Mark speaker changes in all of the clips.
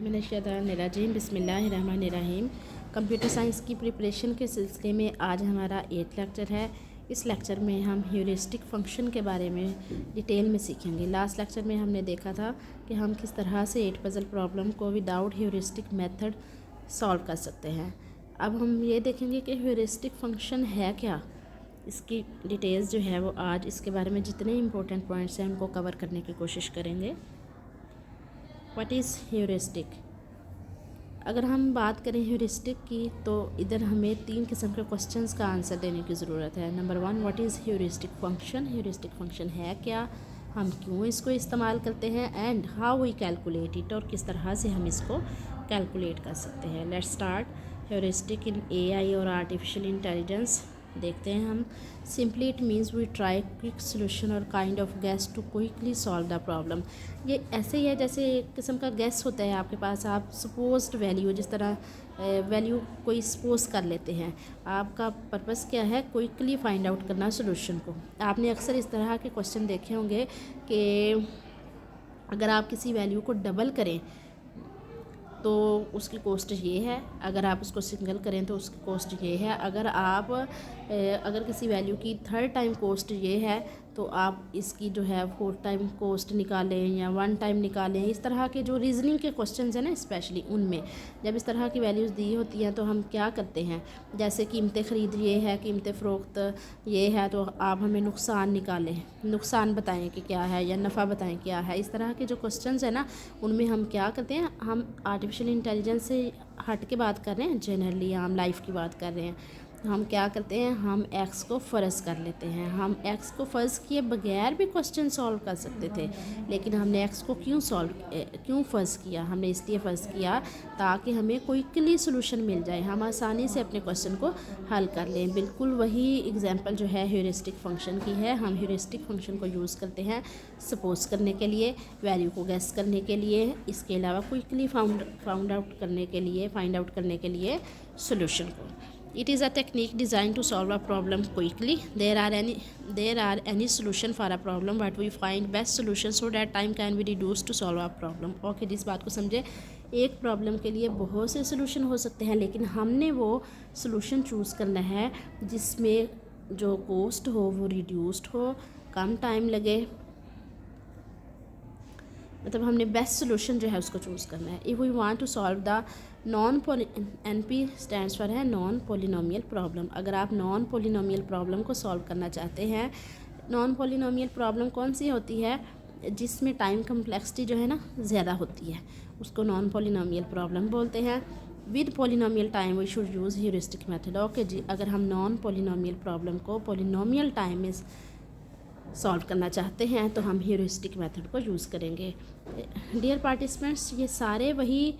Speaker 1: बिस्मिल्लाहिर्रहमानिर्रहीम बिस्मिल्लाहिर्रहमानिर्रहीम। Computer science की प्रिपरेशन के सिलसिले में आज हमारा 8th लेक्चर है। इस लेक्चर में हम ह्यूरिस्टिक फंक्शन के बारे में डिटेल में सीखेंगे। लास्ट लेक्चर में हमने देखा था कि हम किस तरह से 8 पजल प्रॉब्लम को विदाउट ह्यूरिस्टिक मेथड सॉल्व कर सकते हैं। अब हम ये देखेंगे कि ह्यूरिस्टिक फंक्शन है क्या। इसकी डिटेल्स जो है वो आज इसके बारे में जितने इंपॉर्टेंट पॉइंट्स हैं उनको कवर करने की कोशिश करेंगे। What is heuristic? अगर हम बात करें ह्यूरिस्टिक की तो इधर हमें 3 किस्म के क्वेश्चंस का आंसर देने की ज़रूरत है। Number 1, what is heuristic function? Heuristic function है क्या, हम क्यों इसको इस्तेमाल करते हैं, and how we calculate it, और किस तरह से हम इसको कैलकुलेट कर सकते हैं। Let's start. Heuristic in AI और आर्टिफिशियल इंटेलिजेंस देखते हैं हम। Simply it means we try quick solution और kind of guess to quickly solve the problem. ये ऐसे ही है जैसे एक किस्म का गेस होता है आपके पास। आप सपोज्ड वैल्यू, जिस तरह वैल्यू कोई सपोज कर लेते हैं, आपका पर्पस क्या है, क्विकली फाइंड आउट करना सोल्यूशन को। आपने अक्सर इस तरह के क्वेश्चन देखे होंगे कि अगर आप किसी वैल्यू को डबल करें तो उसकी कॉस्ट ये है, अगर आप उसको सिंगल करें तो उसकी कॉस्ट ये है, अगर किसी वैल्यू की 3rd टाइम कॉस्ट ये है तो आप इसकी जो है 4th टाइम कॉस्ट निकालें या 1 टाइम निकालें। इस तरह के जो रीजनिंग के क्वेश्चंस हैं ना, स्पेशली उनमें जब इस तरह की वैल्यूज़ दी होती हैं तो हम क्या करते हैं, जैसे कीमतें ख़रीद ये है, कीमतें फ़रोख्त ये है, तो आप हमें नुकसान निकालें, नुकसान बताएं कि क्या है, या नफ़ा बताएं क्या है। इस तरह के जो क्वेश्चंस हैं ना, उनमें हम क्या करते हैं, हम आर्टिफिशियल इंटेलिजेंस से हट के बात कर रहे हैं, जनरली आम लाइफ की बात कर रहे हैं। हम क्या करते हैं, हम एक्स को फ़र्ज़ कर लेते हैं। हम एक्स को फ़र्ज़ किए बगैर भी क्वेश्चन सॉल्व कर सकते थे, लेकिन हमने एक्स को क्यों फ़र्ज़ किया, हमने इसलिए फ़र्ज़ किया ताकि हमें क्विकली सोल्यूशन मिल जाए, हम आसानी से अपने क्वेश्चन को हल कर लें। बिल्कुल वही एग्जांपल जो है ह्यूरिस्टिक फंक्शन की है। हम ह्यूरिस्टिक फंक्शन को यूज़ करते हैं सपोज करने के लिए, वैल्यू को गेस करने के लिए, इसके अलावा क्विकली फाइंड आउट करने के लिए सोल्यूशन को। It is a technique designed to solve a problem quickly. There are any solution for a problem, but we find best solution so that time can be reduced to solve a problem. Okay, इस बात को समझे। एक problem के लिए बहुत से solution हो सकते हैं, लेकिन हमने वो सोल्यूशन चूज़ करना है जिसमें जो कॉस्ट हो वो रिड्यूस्ड हो, कम टाइम लगे, मतलब हमने बेस्ट सोल्यूशन जो है उसको चूज़ करना है। If we want to solve the NP stands for है नॉन पोलिनोमियल प्रॉब्लम। अगर आप नॉन पोलिनोमियल प्रॉब्लम को सॉल्व करना चाहते हैं, नॉन पोलिनोमियल प्रॉब्लम कौन सी होती है, जिसमें टाइम कम्प्लेक्सिटी जो है ना ज़्यादा होती है, उसको नॉन पोलिनोमियल प्रॉब्लम बोलते हैं। With polynomial time we should use heuristic method. Okay ji, अगर हम नॉन पोलिनोमियल प्रॉब्लम को पोलिनोमियल टाइम में सॉल्व करना चाहते हैं तो हम ह्यूरिस्टिक मेथड को यूज़ करेंगे। डियर पार्टिसिपेंट्स, ये सारे वही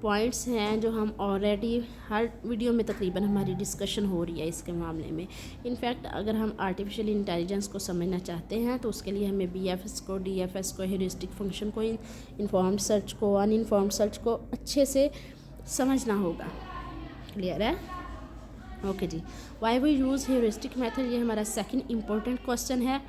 Speaker 1: पॉइंट्स हैं जो हम ऑलरेडी हर वीडियो में तकरीबन हमारी डिस्कशन हो रही है इसके मामले में। इनफैक्ट अगर हम आर्टिफिशियल इंटेलिजेंस को समझना चाहते हैं तो उसके लिए हमें BFS को, DFS को, ह्यूरिस्टिक फंक्शन को, इन्फॉर्म्ड सर्च को, अनइन्फॉर्म्ड सर्च को अच्छे से समझना होगा। क्लियर है? ओके जी। Why we use heuristic method, ये हमारा सेकंड इम्पोर्टेंट क्वेश्चन है।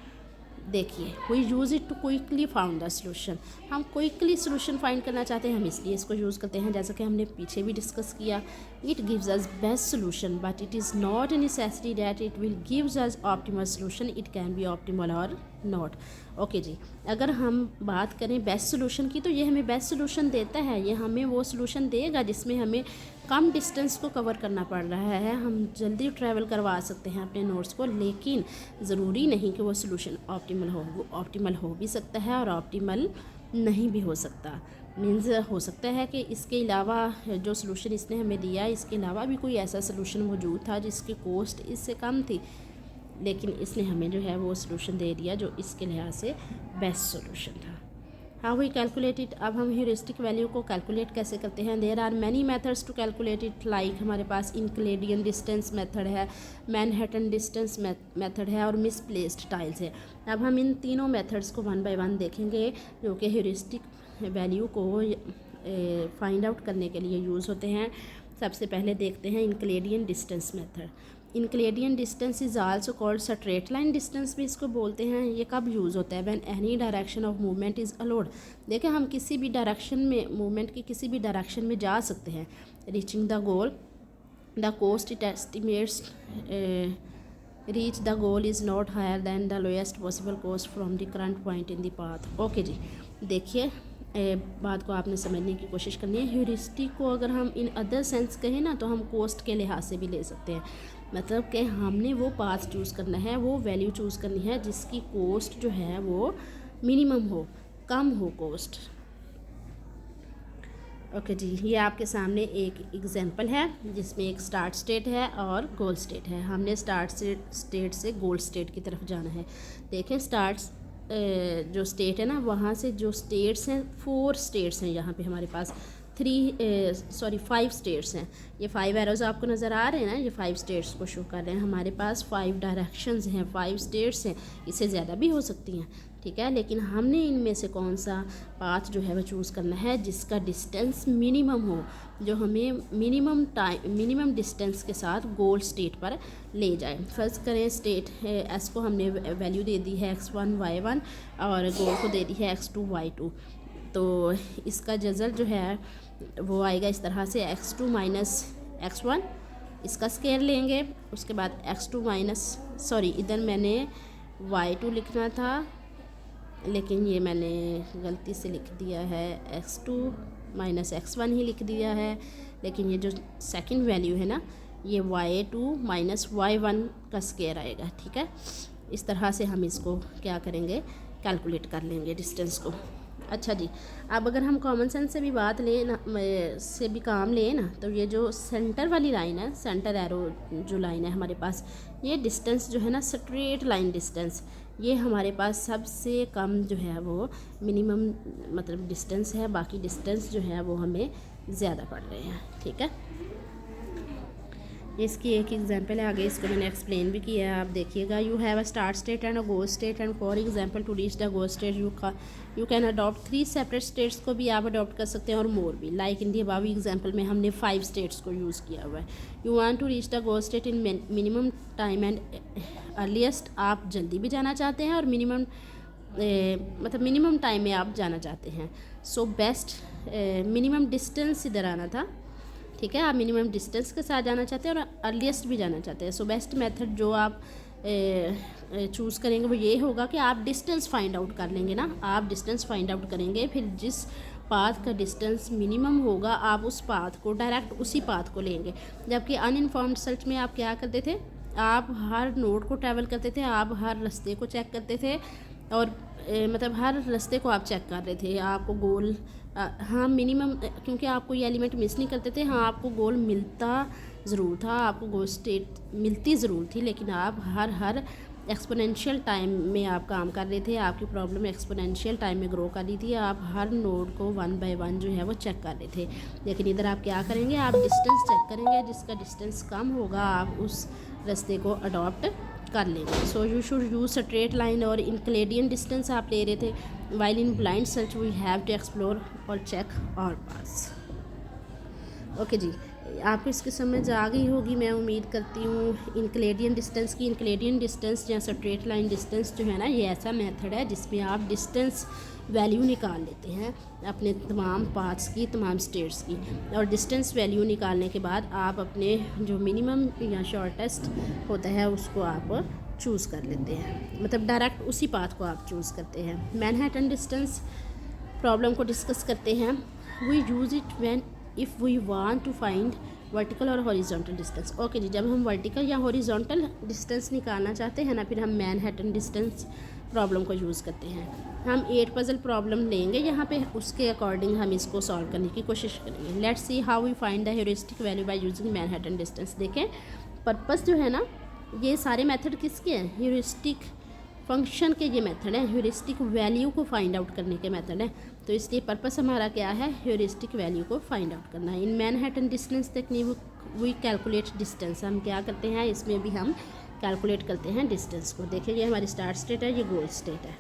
Speaker 1: देखिए, we use it to quickly found the solution. हम क्विकली सोल्यूशन फाइंड करना चाहते हैं, हम इसलिए इसको यूज़ करते हैं। जैसा कि हमने पीछे भी डिस्कस किया, it gives us best solution but it is not necessary that it will gives us optimal solution. It can be optimal और नॉट। ओके जी, अगर हम बात करें बेस्ट सोल्यूशन की तो ये हमें बेस्ट सोल्यूशन देता है, ये हमें वो सोल्यूशन देगा जिसमें हमें कम डिस्टेंस को कवर करना पड़ रहा है, हम जल्दी ट्रैवल करवा सकते हैं अपने नोट्स को। लेकिन ज़रूरी नहीं कि वो सोल्यूशन ऑप्टिमल हो, वो ऑप्टिमल हो भी सकता है और ऑप्टिमल नहीं भी हो सकता। मीन्स हो सकता है कि इसके अलावा जो सोल्यूशन इसने हमें दिया, इसके अलावा भी कोई ऐसा सोल्यूशन मौजूद था जिसकी कॉस्ट इससे कम थी, लेकिन इसने हमें जो है वो सोल्यूशन दे दिया जो इसके लिहाज से बेस्ट सोल्यूशन था। How we calculate it? अब हम ह्यूरिस्टिक वैल्यू को कैलकुलेट कैसे करते हैं? There are many methods to calculate it. Like हमारे पास यूक्लिडियन डिस्टेंस मेथड है, मैनहट्टन डिस्टेंस मेथड है और मिसप्लेस्ड टाइल्स है। अब हम इन तीनों मेथड्स को 1 बाय 1 देखेंगे जो कि ह्यूरिस्टिक वैल्यू को फाइंड आउट करने के लिए यूज़ होते हैं। सबसे पहले देखते हैं Euclidean distance method. Euclidean distance is also called straight line distance भी इसको बोलते हैं। ये कब यूज़ होता है? When any direction of movement is allowed. देखिए हम किसी भी डायरेक्शन में, मूवमेंट की किसी भी डायरेक्शन में जा सकते हैं। Reaching the goal, the cost it estimates reach the goal is not higher than the lowest possible cost from the current point in the path. Okay ji, देखिए बात को आपने समझने की कोशिश करनी है। ह्यूरिस्टिक को अगर हम इन अदर सेंस कहें ना तो हम कोस्ट के लिहाज से भी ले सकते हैं। मतलब कि हमने वो पाथ चूज़ करना है, वो वैल्यू चूज़ करनी है जिसकी कोस्ट जो है वो मिनिमम हो, कम हो कोस्ट। ओके जी, ये आपके सामने एक एग्जांपल है जिसमें एक स्टार्ट स्टेट है और गोल स्टेट है। हमने स्टार्ट स्टेट से गोल स्टेट की तरफ जाना है। देखें स्टार्ट जो स्टेट है ना, वहाँ से जो स्टेट्स हैं, 4 स्टेट्स हैं यहाँ पे हमारे पास, 5 स्टेट्स हैं। ये 5 एरोज आपको नज़र आ रहे हैं ना, ये 5 स्टेट्स को शो कर रहे हैं। हमारे पास 5 डायरेक्शंस हैं, 5 स्टेट्स हैं, इससे ज़्यादा भी हो सकती हैं, ठीक है। लेकिन हमने इनमें से कौन सा पाथ जो है वो चूज़ करना है जिसका डिस्टेंस मिनिमम हो, जो हमें मिनिमम डिस्टेंस के साथ गोल स्टेट पर ले जाए। फर्स्ट करें स्टेट एस को हमने वैल्यू दे दी है x1 y1 और गोल को दे दी है x2 y2। तो इसका रिजल्ट जो है वो आएगा इस तरह से x2 माइनस x1, इसका स्केयर लेंगे। उसके बाद x2 माइनस, सॉरी इधर मैंने y2 लिखना था लेकिन ये मैंने गलती से लिख दिया है, x2 माइनस x1 ही लिख दिया है। लेकिन ये जो सेकंड वैल्यू है ना, ये y2 माइनस y1 का स्केयर आएगा, ठीक है। इस तरह से हम इसको क्या करेंगे, कैलकुलेट कर लेंगे डिस्टेंस को। अच्छा जी, अब अगर हम कॉमन सेंस से भी बात लें ना, से भी काम लें ना, तो ये जो सेंटर वाली लाइन है, सेंटर एरो जो लाइन है हमारे पास, ये डिस्टेंस जो है ना, स्ट्रेट लाइन डिस्टेंस, ये हमारे पास सबसे कम जो है वो मिनिमम मतलब डिस्टेंस है। बाकी डिस्टेंस जो है वो हमें ज़्यादा पड़ रहे हैं, ठीक है। इसकी एक एग्जांपल है, आगे इसको मैंने एक्सप्लेन भी किया है, आप देखिएगा। You have a start state and a goal state and for example to reach the goal state you can adopt 3 separate states को भी आप अडॉप्ट कर सकते हैं और मोर भी। Like in the above example में हमने 5 स्टेट्स को यूज़ किया हुआ है। You want to reach the goal state in minimum time and earliest, आप जल्दी भी जाना चाहते हैं और मतलब मिनिमम टाइम में आप जाना चाहते हैं। सो बेस्ट मिनिमम डिस्टेंस इधर आना था, ठीक है। आप मिनिमम डिस्टेंस के साथ जाना चाहते हैं और अर्लीस्ट भी जाना चाहते हैं। सो बेस्ट मेथड जो आप चूज़ करेंगे वो ये होगा कि आप डिस्टेंस फाइंड आउट कर लेंगे ना, आप डिस्टेंस फाइंड आउट करेंगे, फिर जिस पाथ का डिस्टेंस मिनिमम होगा आप उस पाथ को डायरेक्ट उसी पाथ को लेंगे। जबकि अनइन्फॉर्म्ड सर्च में आप क्या करते थे, आप हर नोड को ट्रैवल करते थे, आप हर रास्ते को चेक करते थे और मतलब हर रास्ते को आप चेक कर रहे थे। आपको गोल हाँ मिनिमम, क्योंकि आपको ये एलिमेंट मिस नहीं करते थे, हाँ आपको गोल मिलता ज़रूर था, आपको गोल स्टेट मिलती ज़रूर थी, लेकिन आप हर एक्सपोनेंशियल टाइम में आप काम कर रहे थे। आपकी प्रॉब्लम एक्सपोनेंशियल टाइम में ग्रो कर रही थी, आप हर नोड को 1 बाय 1 जो है वो चेक कर रहे थे। लेकिन इधर आप क्या करेंगे, आप डिस्टेंस चेक करेंगे, जिसका डिस्टेंस कम होगा आप उस रास्ते को अडॉप्ट कर लेंगे। So you should use straight line और इनक्लेडियन डिस्टेंस आप ले रहे थे। While in blind search we have to explore और चेक और पास। ओके जी, आपको इसकी समझ आ गई होगी मैं उम्मीद करती हूँ। इनक्लेडियन डिस्टेंस की, इनक्लेडियन डिस्टेंस या स्ट्रेट लाइन डिस्टेंस जो है ना, ये ऐसा मेथड है जिसमें आप डिस्टेंस वैल्यू निकाल लेते हैं अपने तमाम पाथ्स की, तमाम स्टेट्स की, और डिस्टेंस वैल्यू निकालने के बाद आप अपने जो मिनिमम या शॉर्टेस्ट होता है उसको आप चूज़ कर लेते हैं, मतलब डायरेक्ट उसी पाथ को आप चूज़ करते हैं। मैनहट्टन डिस्टेंस प्रॉब्लम को डिस्कस करते हैं। We use it when if we want to find vertical और हॉरिजॉन्टल डिस्टेंस। ओके जी, जब हम वर्टिकल या हॉरिजॉन्टल डिस्टेंस निकालना चाहते हैं ना, फिर हम मैनहट्टन डिस्टेंस प्रॉब्लम को यूज़ करते हैं। हम 8 पजल प्रॉब्लम लेंगे यहाँ पे, उसके अकॉर्डिंग हम इसको सॉल्व करने की कोशिश करेंगे। Let's see how we find the heuristic value by using Manhattan distance. देखें पर्पस जो है ना, ये सारे मेथड किसके हैं, ह्यूरिस्टिक फंक्शन के ये मेथड है, ह्यूरिस्टिक वैल्यू को फाइंड आउट करने के मेथड है। तो इसलिए पर्पस हमारा क्या है, ह्यूरिस्टिक वैल्यू को फाइंड आउट करना है। In Manhattan distance technique we calculate distance, हम क्या करते हैं इसमें भी हम कैलकुलेट करते हैं डिस्टेंस को। देखिए ये हमारी स्टार्ट स्टेट है, ये गोल स्टेट है।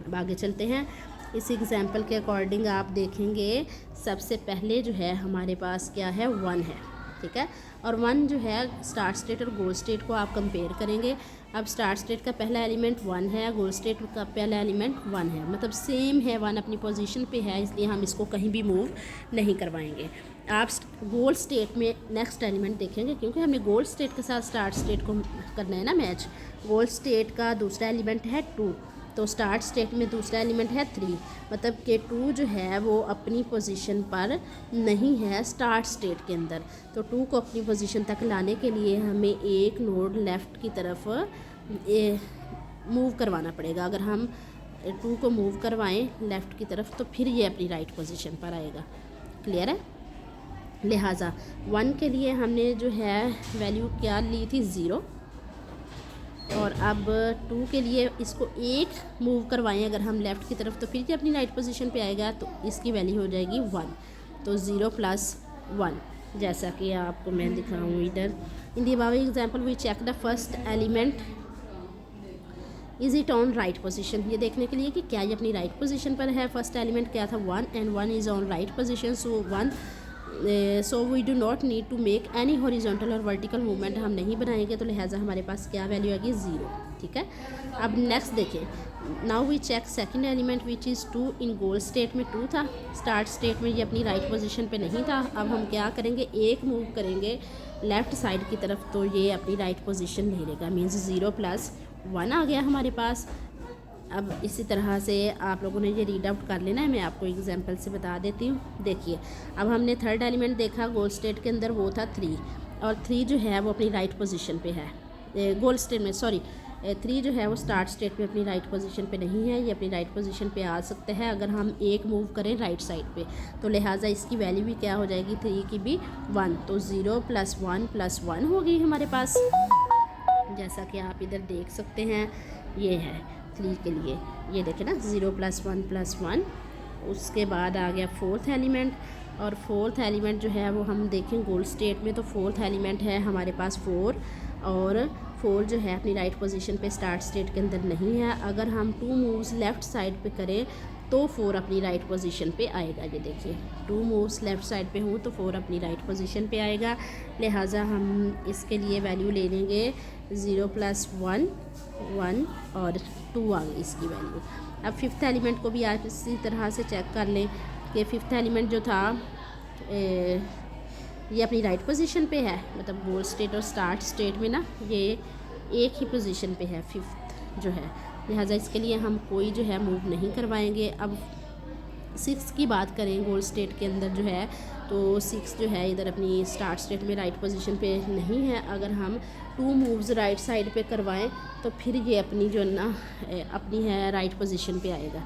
Speaker 1: अब आगे चलते हैं। इस एग्जाम्पल के अकॉर्डिंग आप देखेंगे सबसे पहले जो है हमारे पास क्या है, 1 है, ठीक है। और 1 जो है स्टार्ट स्टेट और गोल स्टेट को आप कंपेयर करेंगे। अब स्टार्ट स्टेट का पहला एलिमेंट 1 है, गोल स्टेट का पहला एलिमेंट 1 है, मतलब सेम है, 1 अपनी पोजीशन पे है, इसलिए हम इसको कहीं भी मूव नहीं करवाएंगे। आप गोल स्टेट में नेक्स्ट एलिमेंट देखेंगे, क्योंकि हमें गोल स्टेट के साथ स्टार्ट स्टेट को करना है ना मैच। गोल स्टेट का दूसरा एलिमेंट है 2, तो स्टार्ट स्टेट में दूसरा एलिमेंट है 3, मतलब कि 2 जो है वो अपनी पोजीशन पर नहीं है स्टार्ट स्टेट के अंदर। तो 2 को अपनी पोजीशन तक लाने के लिए हमें एक नोड लेफ़्ट की तरफ मूव करवाना पड़ेगा। अगर हम 2 को मूव करवाएं लेफ़्ट की तरफ तो फिर ये अपनी राइट पोजीशन पर आएगा। क्लियर है? लिहाजा 1 के लिए हमने जो है वैल्यू क्या ली थी 0, और अब 2 के लिए इसको एक मूव करवाएं अगर हम लेफ़्ट की तरफ तो फिर ये अपनी राइट पोजीशन पे आएगा, तो इसकी वैल्यू हो जाएगी 1। तो 0 + 1, जैसा कि आपको मैं दिखाऊँ इधर। In the above example we check the first element is it on right position, ये देखने के लिए कि क्या ये अपनी राइट पोजीशन पर है। फर्स्ट एलिमेंट क्या था 1, and 1 is on right position, so we do not need to make any horizontal और वर्टिकल मूवमेंट, हम नहीं बनाएंगे, तो लिहाजा हमारे पास क्या वैल्यू आएगी 0। ठीक है। अब नेक्स्ट देखें, now we check second element which is 2, in goal state में 2 था, स्टार्ट स्टेट में ये अपनी राइट पोजीशन पे नहीं था। अब हम क्या करेंगे, एक मूव करेंगे लेफ़्ट साइड की तरफ तो ये अपनी राइट पोजीशन ले लेगा, मीन्स 0 + 1 आ गया हमारे पास। अब इसी तरह से आप लोगों ने ये रीड आउट कर लेना है, मैं आपको एग्जांपल से बता देती हूँ। देखिए, अब हमने थर्ड एलिमेंट देखा गोल स्टेट के अंदर, वो था 3, और 3 जो है वो अपनी राइट पोजीशन पे है। गोल स्टेट में 3 जो है वो स्टार्ट स्टेट में अपनी राइट पोजीशन पे नहीं है, ये अपनी राइट पोजीशन पे आ सकते हैं अगर हम एक मूव करें राइट साइड पे, तो लिहाजा इसकी वैल्यू भी क्या हो जाएगी 3 की भी 1, तो 0 + 1 + 1 हो गई हमारे पास, जैसा कि आप इधर देख सकते हैं। ये है 3 के लिए, ये देखें ना 0 + 1 + 1। उसके बाद आ गया फोर्थ एलिमेंट, और फोर्थ एलिमेंट जो है वो हम देखें गोल स्टेट में, तो फोर्थ एलिमेंट है हमारे पास 4, और 4 जो है अपनी राइट पोजीशन पे स्टार्ट स्टेट के अंदर नहीं है। अगर हम 2 मूव्स लेफ़्ट साइड पे करें तो 4 अपनी राइट पोजीशन पे आएगा। ये देखिए 2 मूव्स लेफ़्ट साइड पे हूँ तो 4 अपनी राइट पोजीशन पे आएगा, लिहाजा हम इसके लिए वैल्यू ले लेंगे 0 + 1 1 और 2 आ गई इसकी वैल्यू। अब फिफ्थ एलिमेंट को भी आप इसी तरह से चेक कर लें कि फिफ्थ एलिमेंट जो था ये अपनी राइट पोजीशन पे है, मतलब गोल स्टेट और स्टार्ट स्टेट में ना ये एक ही पोजीशन पे है फिफ्थ जो है, लिहाजा इसके लिए हम कोई जो है मूव नहीं करवाएंगे। अब 6 की बात करें गोल स्टेट के अंदर जो है, तो 6 जो है इधर अपनी स्टार्ट स्टेट में राइट पोजीशन पे नहीं है। अगर हम 2 मूव्स राइट साइड पे करवाएं तो फिर ये अपनी जो ना अपनी है राइट पोजीशन पे आएगा।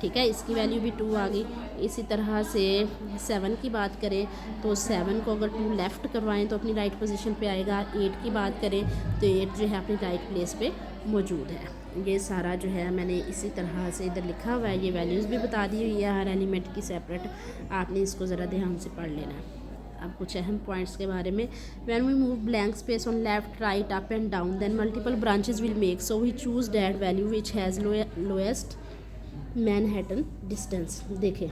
Speaker 1: ठीक है, इसकी वैल्यू भी 2 आ गई। इसी तरह से 7 की बात करें तो 7 को अगर 2 लेफ़्ट करवाएं तो अपनी राइट पोजीशन पे आएगा। 8 की बात करें तो 8 जो है अपनी राइट प्लेस पे मौजूद है। ये सारा जो है मैंने इसी तरह से इधर लिखा हुआ है, ये वैल्यूज़ भी बता दी हुई है हर एलिमेंट की सेपरेट, आपने इसको ज़रा ध्यान से पढ़ लेना है। अब कुछ अहम पॉइंट्स के बारे में, when we move blank space on left right up and down then multiple branches will make, so we choose that value which has lowest Manhattan distance. देखें,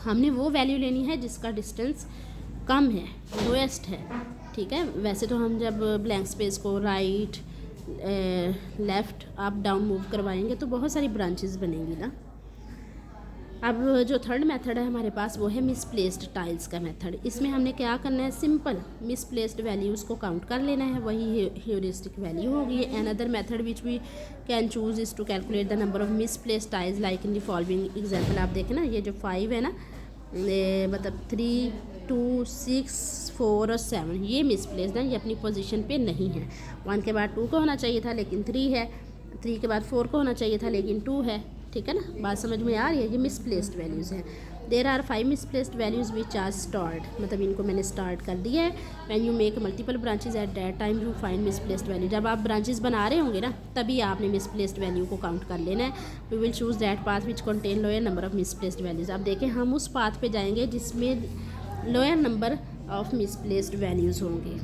Speaker 1: हमने वो वैल्यू लेनी है जिसका डिस्टेंस कम है, लोएस्ट है। ठीक है, वैसे तो हम जब ब्लैंक स्पेस को right left up down move करवाएंगे तो बहुत सारी ब्रांचेस बनेंगी ना। अब जो थर्ड मेथड है हमारे पास वो है मिसप्लेस्ड टाइल्स का मेथड। इसमें हमने क्या करना है, सिंपल मिसप्लेस्ड वैल्यूज़ को काउंट कर लेना है, वही ह्यूरिस्टिक वैल्यू होगी। Another method which we can choose is to calculate the number of misplaced tiles like in the following example. आप देखें ना, ये जो 5 है ना, मतलब 3 2 6 4 और 7 ये मिसप्लेस्ड हैं, ये अपनी पोजीशन पे नहीं है। 1 के बाद 2 को होना चाहिए था लेकिन 3 है, 3 के बाद 4 को होना चाहिए था लेकिन 2 है। ठीक है ना, बात समझ में आ रही है, ये मिसप्लेस्ड वैल्यूज़ हैं। There are 5 misplaced values which are start, मतलब इनको मैंने स्टार्ट कर दिया है। When you make multiple branches at that time you find misplaced value. जब आप ब्रांचेस बना रहे होंगे ना तभी आपने मिसप्लेस्ड वैल्यू को काउंट कर लेना है। We will choose that path which contain lower number of misplaced values. अब देखें, हम उस पाथ पे जाएंगे जिसमें lower number of misplaced values होंगे।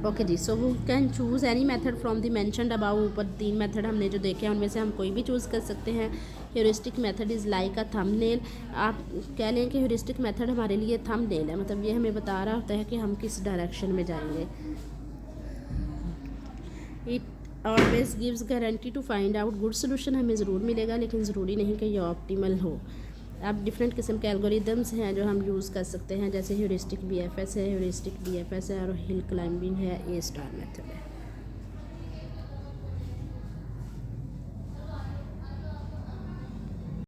Speaker 1: Okay ji, so we can choose any method from the mentioned above. ऊपर 3 मेथड हमने जो देखे हैं उनमें से हम कोई भी चूज़ कर सकते हैं। Heuristic method is like a thumbnail. आप कह लें कि ह्यूरिस्टिक मेथड हमारे लिए थंबनेल है, मतलब ये हमें बता रहा होता है कि हम किस डायरेक्शन में जाएंगे। It always gives guarantee to find out good solution. हमें ज़रूर मिलेगा, लेकिन ज़रूरी नहीं कि ये ऑप्टिमल हो। अब डिफरेंट किस्म के एल्गोरिदम्स हैं जो हम यूज़ कर सकते हैं, जैसे ह्यूरिस्टिक BFS है, ह्यूरिस्टिक DFS है और हिल क्लाइंबिंग है, A स्टार मेथड है।